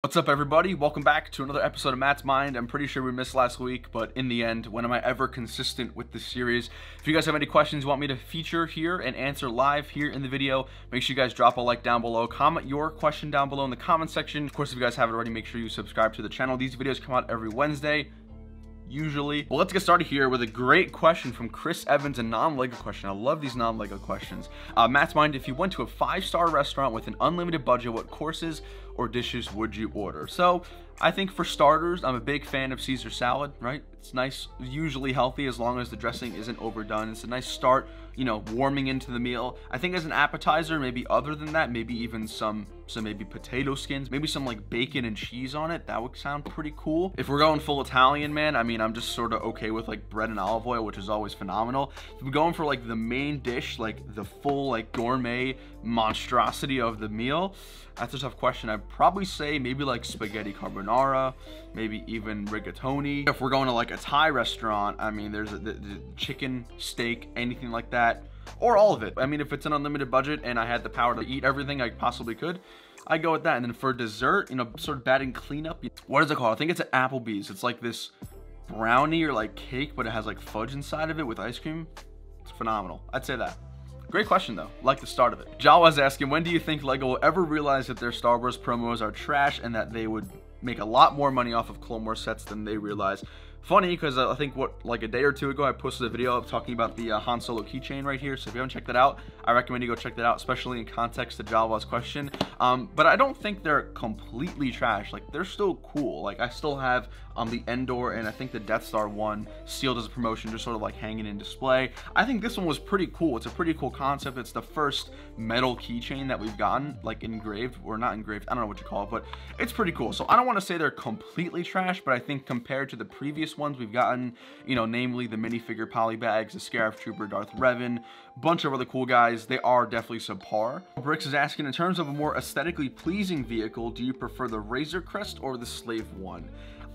What's up, everybody? Welcome back to another episode of Matt's Mind. I'm pretty sure we missed last week, but in the end, when am I ever consistent with this series? If you guys have any questions you want me to feature here and answer live here in the video, make sure you guys drop a like down below. Comment your question down below in the comment section. Of course, if you guys haven't already, make sure you subscribe to the channel. These videos come out every Wednesday, usually. Well, let's get started here with a great question from Chris Evans, a non-Lego question. I love these non-Lego questions. Matt's Mind, if you went to a 5-star restaurant with an unlimited budget, what courses or dishes would you order? So I think for starters, I'm a big fan of Caesar salad, right? It's nice, usually healthy, as long as the dressing isn't overdone. It's a nice start, you know, warming into the meal. I think as an appetizer, maybe other than that, maybe even some maybe potato skins, maybe some like bacon and cheese on it. That would sound pretty cool. If we're going full Italian, man, I mean, I'm just sort of okay with like bread and olive oil, which is always phenomenal. If we're going for like the main dish, like the full like gourmet monstrosity of the meal, that's a tough question. I'd probably say maybe like spaghetti carbonara, maybe even rigatoni. If we're going to like a Thai restaurant, I mean, there's the chicken, steak, anything like that, or all of it. I mean, if it's an unlimited budget and I had the power to eat everything I possibly could, I go with that. And then for dessert, you know, sort of batting cleanup, what is it called? I think it's at Appleby's. It's like this brownie or like cake, but it has like fudge inside of it with ice cream. It's phenomenal. I'd say that. Great question though, like the start of it. Jawa's asking, when do you think LEGO will ever realize that their Star Wars promos are trash and that they would make a lot more money off of Clone Wars sets than they realize? Funny, because I think like a day or two ago, I posted a video talking about the Han Solo keychain right here. So if you haven't checked that out, I recommend you go check that out, especially in context to Jawa's question. But I don't think they're completely trash. Like, they're still cool. Like, I still have the Endor and I think the Death Star one sealed as a promotion, just sort of like hanging in display. I think this one was pretty cool. It's a pretty cool concept. It's the first metal keychain that we've gotten, like engraved or not engraved. I don't know what you call it, but it's pretty cool. So I don't want to say they're completely trash, but I think compared to the previous ones we've gotten, you know, namely the minifigure polybags, the Scarif Trooper, Darth Revan, bunch of other cool guys, they are definitely subpar. Brix is asking, in terms of a more aesthetically pleasing vehicle, do you prefer the Razor Crest or the Slave One?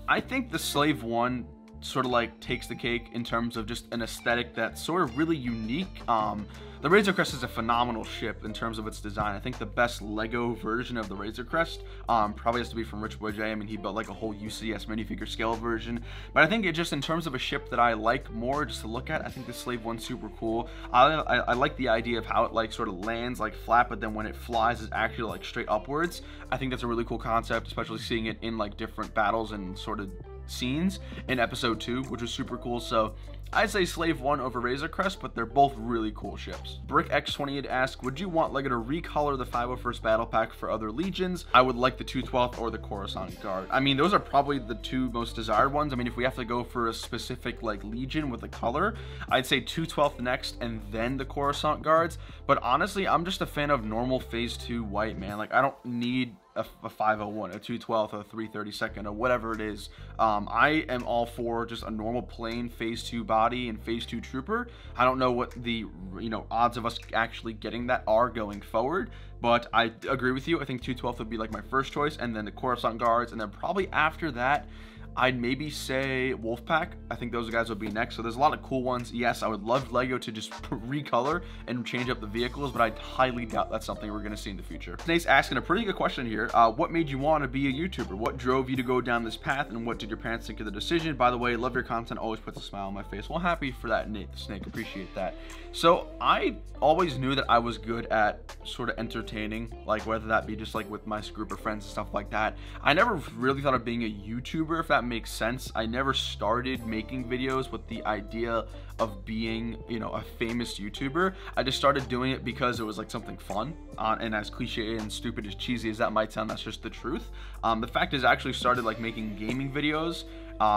I think the Slave One sort of like takes the cake in terms of just an aesthetic that's sort of really unique. The Razor Crest is a phenomenal ship in terms of its design. I think the best Lego version of the Razor Crest probably has to be from Rich Boy J. I mean, he built like a whole UCS minifigure scale version. But I think it just, in terms of a ship that I like more just to look at, I think the Slave One's super cool. I like the idea of how it like sort of lands like flat, but then when it flies, it's actually like straight upwards. I think that's a really cool concept, especially seeing it in like different battles and sort of scenes in episode 2, which was super cool. So I'd say Slave One over Razor Crest, but they're both really cool ships. BrickX28 asks, would you want LEGO to recolor the 501st Battle Pack for other legions? I would like the 212th or the Coruscant Guard. I mean, those are probably the two most desired ones. I mean, if we have to go for a specific like legion with a color, I'd say 212th next and then the Coruscant Guards. But honestly, I'm just a fan of normal phase 2 white, man. Like, I don't need a 501, a 212th, a 332nd, or whatever it is. I am all for just a normal plain phase 2 body and phase 2 trooper. I don't know what the, you know, odds of us actually getting that are going forward, but I agree with you. I think 212th would be like my first choice, and then the Coruscant Guards, and then probably after that I'd maybe say Wolfpack. I think those guys would be next. So there's a lot of cool ones. Yes, I would love LEGO to just recolor and change up the vehicles, but I highly doubt that's something we're going to see in the future. Snake's asking a pretty good question here. What made you want to be a YouTuber? What drove you to go down this path, and what did your parents think of the decision? By the way, love your content. Always puts a smile on my face. Well, happy for that, Nate the Snake. Appreciate that. So I always knew that I was good at sort of entertaining, like whether that be just like with my group of friends and stuff like that. I never really thought of being a YouTuber, if that makes sense. I never started making videos with the idea of being, you know, a famous YouTuber. I just started doing it because it was like something fun, and as cliche and stupid as cheesy as that might sound, that's just the truth. The fact is, I actually started like making gaming videos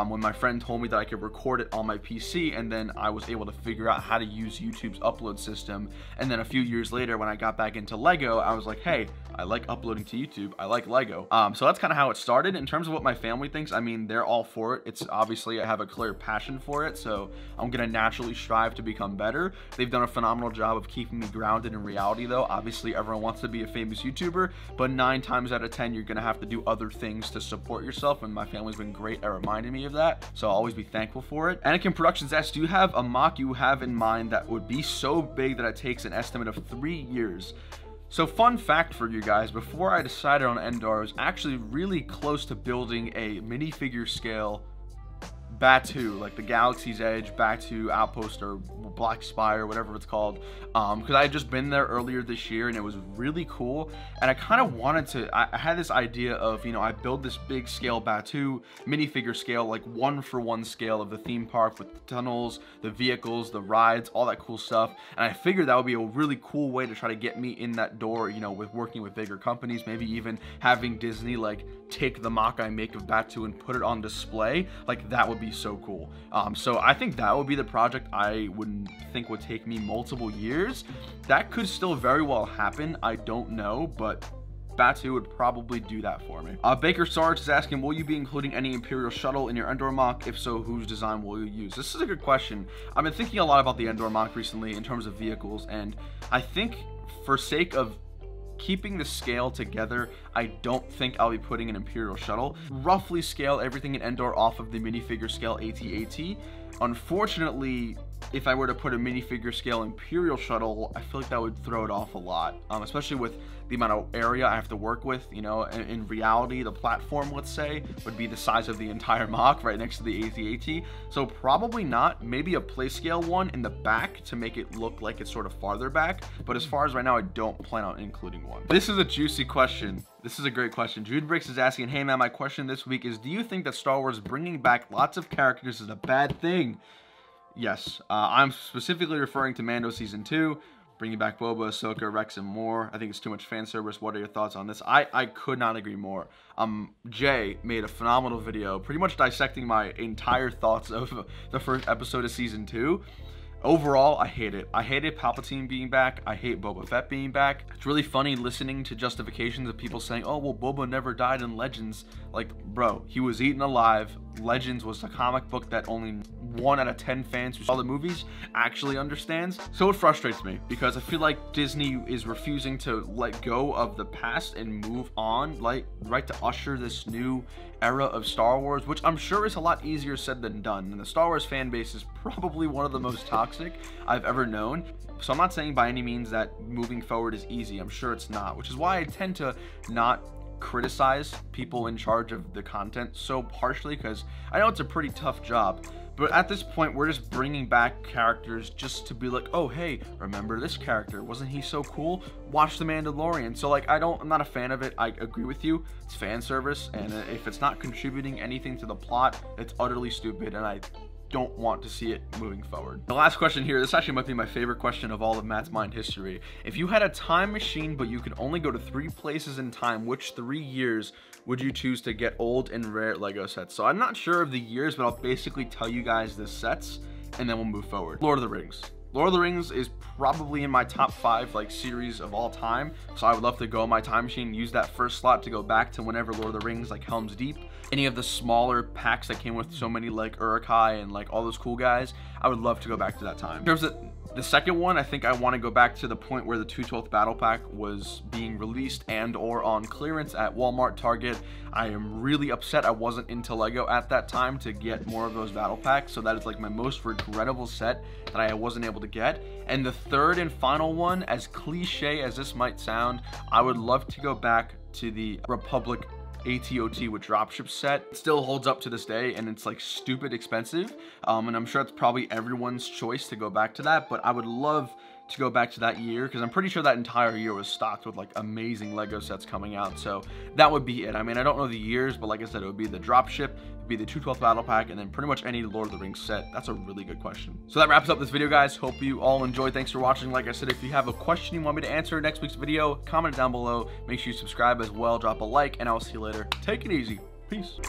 when my friend told me that I could record it on my PC, and then I was able to figure out how to use YouTube's upload system. And then a few years later, when I got back into LEGO, I was like, hey, I like uploading to YouTube. I like LEGO. So that's kind of how it started. In terms of what my family thinks, I mean, they're all for it. It's obviously, I have a clear passion for it, so I'm gonna naturally strive to become better. They've done a phenomenal job of keeping me grounded in reality, though. Obviously, everyone wants to be a famous YouTuber, but 9 times out of 10, you're gonna have to do other things to support yourself, and my family's been great at reminding me of that, so I'll always be thankful for it. Anakin Productions asks, do you have a mock you have in mind that would be so big that it takes an estimate of 3 years? So fun fact for you guys, before I decided on Endor, I was actually really close to building a minifigure scale Batu, like the Galaxy's Edge, Batu Outpost, or Black Spire, whatever it's called, because I had just been there earlier this year and it was really cool, and I kind of wanted to, I had this idea of, you know, I build this big scale Batu, minifigure scale, like 1-for-1 scale of the theme park with the tunnels, the vehicles, the rides, all that cool stuff, and I figured that would be a really cool way to try to get me in that door, you know, with working with bigger companies, maybe even having Disney, like, take the mock I make of Batu and put it on display. Like, that would be so cool. So I think that would be the project I would think would take me multiple years. That could still very well happen, I don't know, but Batu would probably do that for me. Baker Sarge is asking, will you be including any Imperial Shuttle in your Endor mock? If so, whose design will you use? This is a good question. I've been thinking a lot about the Endor mock recently in terms of vehicles, and I think for sake of keeping the scale together, I don't think I'll be putting an Imperial Shuttle. Roughly scale everything in Endor off of the minifigure scale AT-AT. Unfortunately, if I were to put a minifigure scale Imperial Shuttle, I feel like that would throw it off a lot, especially with the amount of area I have to work with. You know, in reality, the platform, let's say, would be the size of the entire mock right next to the AT-AT. So probably not. Maybe a play scale one in the back to make it look like it's sort of farther back. But as far as right now, I don't plan on including one. This is a juicy question. This is a great question. Jude Brix is asking, hey man, my question this week is, do you think that Star Wars bringing back lots of characters is a bad thing? Yes, I'm specifically referring to Mando Season 2, bringing back Boba, Ahsoka, Rex, and more. I think it's too much fan service. What are your thoughts on this? I could not agree more. Jay made a phenomenal video, pretty much dissecting my entire thoughts of the first episode of Season 2. Overall, I hate it. I hated Palpatine being back. I hate Boba Fett being back. It's really funny listening to justifications of people saying, oh, well, Boba never died in Legends. Like, bro, he was eaten alive. Legends was a comic book that only 1 out of 10 fans who saw the movies actually understands. So it frustrates me because I feel like Disney is refusing to let go of the past and move on, like, right, to usher this new era of Star Wars, which I'm sure is a lot easier said than done. And the Star Wars fan base is probably one of the most toxic I've ever known. So I'm not saying by any means that moving forward is easy. I'm sure it's not, which is why I tend to not criticize people in charge of the content so harshly, because I know it's a pretty tough job. But at this point, we're just bringing back characters just to be like, oh, hey, remember this character? Wasn't he so cool? Watch The Mandalorian. So, like, I'm not a fan of it. I agree with you. It's fan service. And if it's not contributing anything to the plot, it's utterly stupid. And I don't want to see it moving forward. The last question here, this actually might be my favorite question of all of Matt's Mind history. If you had a time machine, but you could only go to 3 places in time, which 3 years would you choose to get old and rare Lego sets? So I'm not sure of the years, but I'll basically tell you guys the sets, and then we'll move forward. Lord of the Rings. Lord of the Rings is probably in my top 5 like series of all time, so I would love to go in my time machine, use that first slot to go back to whenever Lord of the Rings, like Helm's Deep, any of the smaller packs that came with so many like Uruk-hai and like all those cool guys. I would love to go back to that time. In terms of the second one, I think I want to go back to the point where the 2/12 Battle Pack was being released and or on clearance at Walmart, Target. I am really upset I wasn't into Lego at that time to get more of those Battle Packs, so that is like my most regrettable set that I wasn't able to get. And the third and final one, as cliche as this might sound, I would love to go back to the Republic ATOT with dropship set. It still holds up to this day, and it's like stupid expensive, and I'm sure it's probably everyone's choice to go back to that, but I would love to go back to that year because I'm pretty sure that entire year was stocked with like amazing Lego sets coming out. So that would be it. I mean, I don't know the years, but like I said, it would be the dropship, it'd be the 2/12 Battle Pack, and then pretty much any Lord of the Rings set. That's a really good question. So that wraps up this video, guys. Hope you all enjoyed. Thanks for watching. Like I said, if you have a question you want me to answer in next week's video, comment it down below. Make sure you subscribe as well, drop a like, and I'll see you later. Take it easy. Peace.